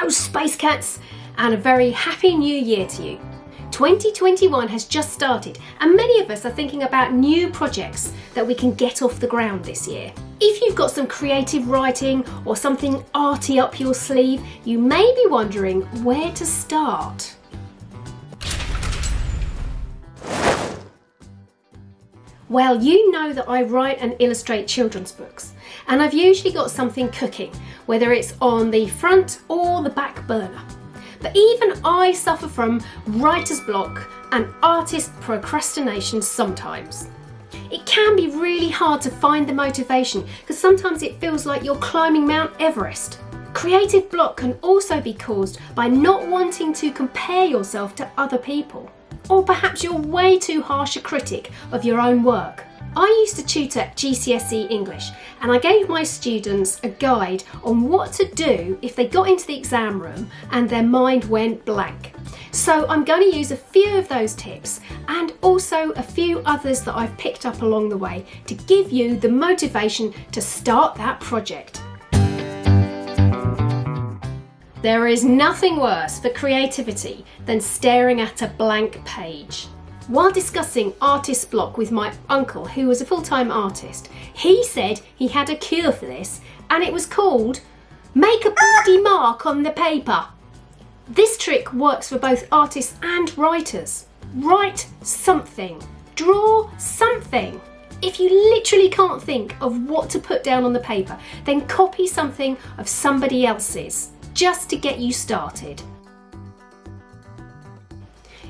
Go Space Cats, and a very happy new year to you. 2021 has just started and many of us are thinking about new projects that we can get off the ground this year. If you've got some creative writing or something arty up your sleeve, you may be wondering where to start. Well, you know that I write and illustrate children's books, and I've usually got something cooking, whether it's on the front or the back burner. But even I suffer from writer's block and artist procrastination sometimes. It can be really hard to find the motivation because sometimes it feels like you're climbing Mount Everest. Creative block can also be caused by not wanting to compare yourself to other people. Or perhaps you're way too harsh a critic of your own work. I used to tutor GCSE English and I gave my students a guide on what to do if they got into the exam room and their mind went blank. So I'm going to use a few of those tips and also a few others that I've picked up along the way to give you the motivation to start that project. There is nothing worse for creativity than staring at a blank page. While discussing artist block with my uncle, who was a full-time artist, he said he had a cure for this and it was called make a bloody mark on the paper. This trick works for both artists and writers. Write something. Draw something. If you literally can't think of what to put down on the paper, then copy something of somebody else's, just to get you started.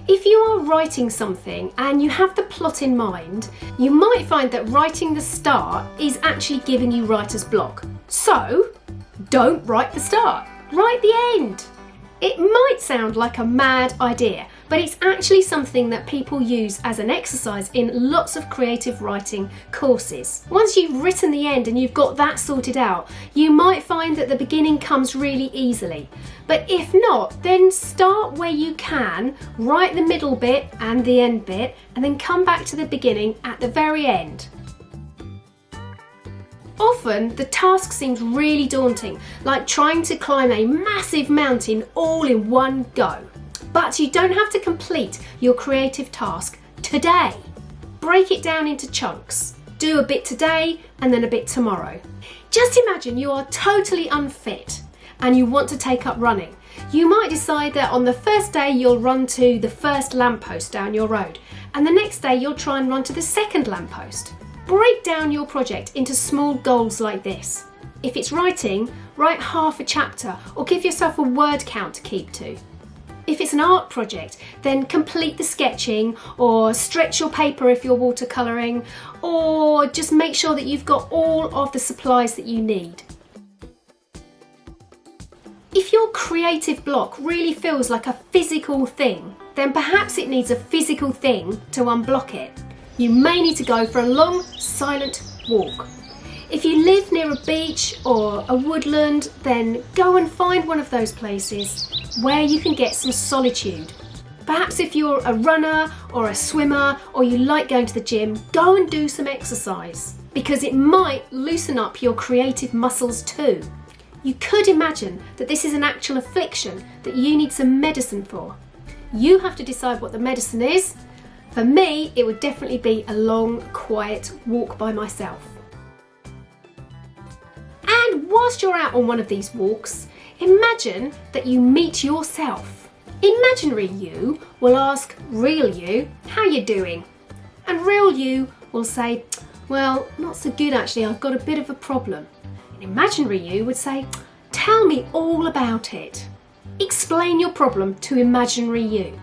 If you are writing something and you have the plot in mind, you might find that writing the start is actually giving you writer's block. So, don't write the start, write the end. It might sound like a mad idea, but it's actually something that people use as an exercise in lots of creative writing courses. Once you've written the end and you've got that sorted out, you might find that the beginning comes really easily. But if not, then start where you can, write the middle bit and the end bit, and then come back to the beginning at the very end. Often the task seems really daunting, like trying to climb a massive mountain all in one go. But you don't have to complete your creative task today. Break it down into chunks. Do a bit today and then a bit tomorrow. Just imagine you are totally unfit and you want to take up running. You might decide that on the first day you'll run to the first lamppost down your road, and the next day you'll try and run to the second lamppost. Break down your project into small goals like this. If it's writing, write half a chapter or give yourself a word count to keep to. If it's an art project, then complete the sketching or stretch your paper if you're watercolouring, or just make sure that you've got all of the supplies that you need. If your creative block really feels like a physical thing, then perhaps it needs a physical thing to unblock it. You may need to go for a long, silent walk. If you live near a beach or a woodland, then go and find one of those places where you can get some solitude. Perhaps if you're a runner or a swimmer or you like going to the gym, go and do some exercise because it might loosen up your creative muscles too. You could imagine that this is an actual affliction that you need some medicine for. You have to decide what the medicine is. For me, it would definitely be a long, quiet walk by myself. And whilst you're out on one of these walks, imagine that you meet yourself. Imaginary you will ask real you, how you doing? And real you will say, well, not so good actually, I've got a bit of a problem. And imaginary you would say, tell me all about it. Explain your problem to imaginary you.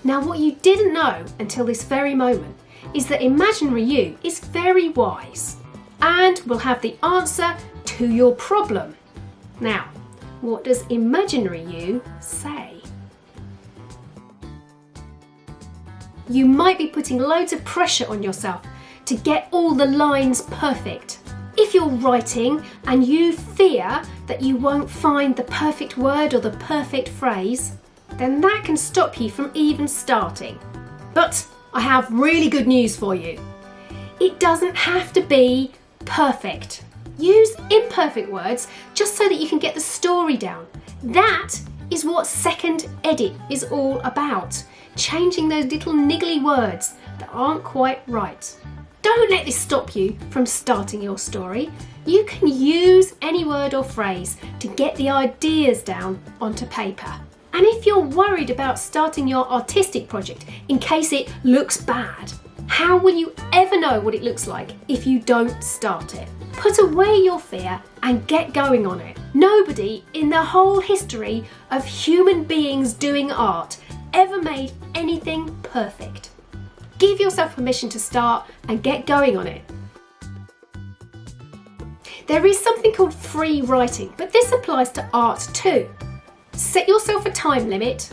Now, what you didn't know until this very moment is that imaginary you is very wise and will have the answer to your problem. Now, what does imaginary you say? You might be putting loads of pressure on yourself to get all the lines perfect. If you're writing and you fear that you won't find the perfect word or the perfect phrase, then that can stop you from even starting. But I have really good news for you. It doesn't have to be perfect. Use imperfect words just so that you can get the story down. That is what second edit is all about. Changing those little niggly words that aren't quite right. Don't let this stop you from starting your story. You can use any word or phrase to get the ideas down onto paper. And if you're worried about starting your artistic project in case it looks bad, how will you ever know what it looks like if you don't start it? Put away your fear and get going on it. Nobody in the whole history of human beings doing art ever made anything perfect. Give yourself permission to start and get going on it. There is something called free writing, but this applies to art too. Set yourself a time limit,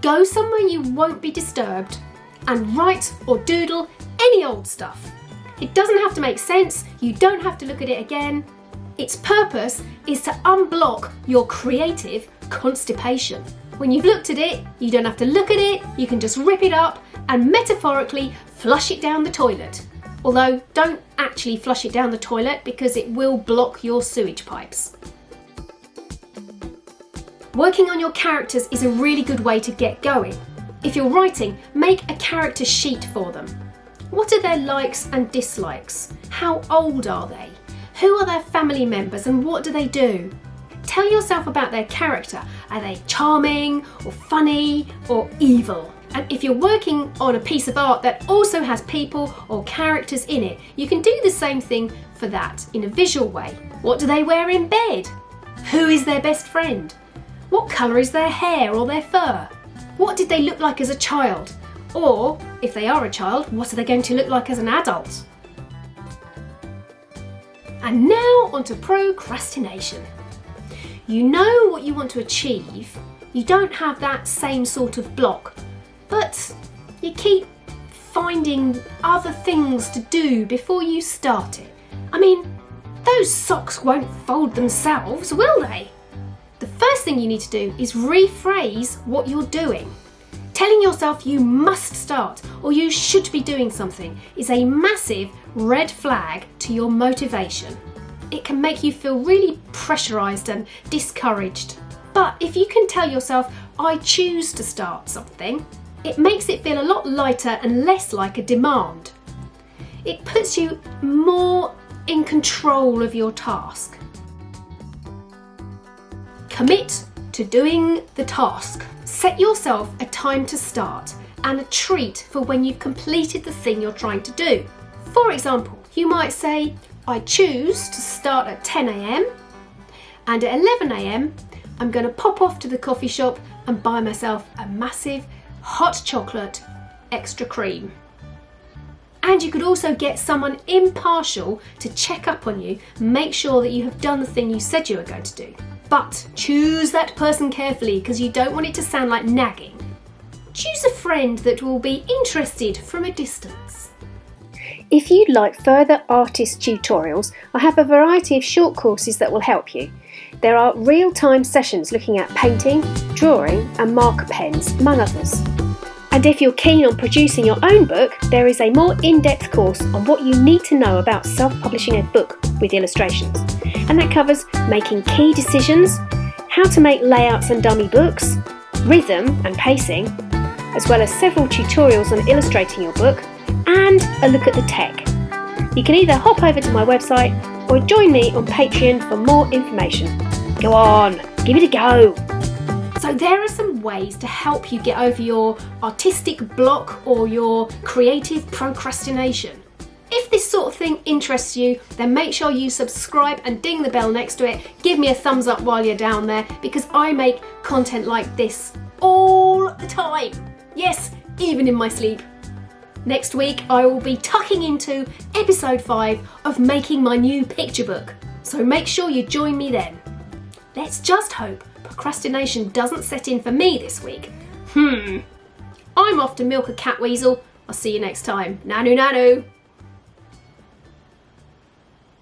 go somewhere you won't be disturbed, and write or doodle any old stuff. It doesn't have to make sense, you don't have to look at it again. Its purpose is to unblock your creative constipation. When you've looked at it, you don't have to look at it, you can just rip it up and metaphorically flush it down the toilet. Although don't actually flush it down the toilet because it will block your sewage pipes. Working on your characters is a really good way to get going. If you're writing, make a character sheet for them. What are their likes and dislikes? How old are they? Who are their family members and what do they do? Tell yourself about their character. Are they charming or funny or evil? And if you're working on a piece of art that also has people or characters in it, you can do the same thing for that in a visual way. What do they wear in bed? Who is their best friend? What colour is their hair or their fur? What did they look like as a child? Or, if they are a child, what are they going to look like as an adult? And now onto procrastination. You know what you want to achieve, you don't have that same sort of block, but you keep finding other things to do before you start it. I mean, those socks won't fold themselves, will they? The first thing you need to do is rephrase what you're doing. Telling yourself you must start or you should be doing something is a massive red flag to your motivation. It can make you feel really pressurised and discouraged. But if you can tell yourself, I choose to start something, it makes it feel a lot lighter and less like a demand. It puts you more in control of your task. Commit to doing the task. Set yourself a time to start and a treat for when you've completed the thing you're trying to do. For example, you might say, I choose to start at 10 a.m. and at 11 a.m. I'm going to pop off to the coffee shop and buy myself a massive hot chocolate extra cream. And you could also get someone impartial to check up on you, make sure that you have done the thing you said you were going to do. But choose that person carefully because you don't want it to sound like nagging. Choose a friend that will be interested from a distance. If you'd like further artist tutorials, I have a variety of short courses that will help you. There are real-time sessions looking at painting, drawing and marker pens, among others. And if you're keen on producing your own book, there is a more in-depth course on what you need to know about self-publishing a book with illustrations. And that covers making key decisions, how to make layouts and dummy books, rhythm and pacing, as well as several tutorials on illustrating your book, and a look at the tech. You can either hop over to my website or join me on Patreon for more information. Go on, give it a go! So there are some ways to help you get over your artistic block or your creative procrastination. If this sort of thing interests you, then make sure you subscribe and ding the bell next to it. Give me a thumbs up while you're down there because I make content like this all the time. Yes, even in my sleep. Next week I will be tucking into episode 5 of making my new picture book. So make sure you join me then. Let's just hope procrastination doesn't set in for me this week. I'm off to milk a cat weasel. I'll see you next time. Nanu nanu.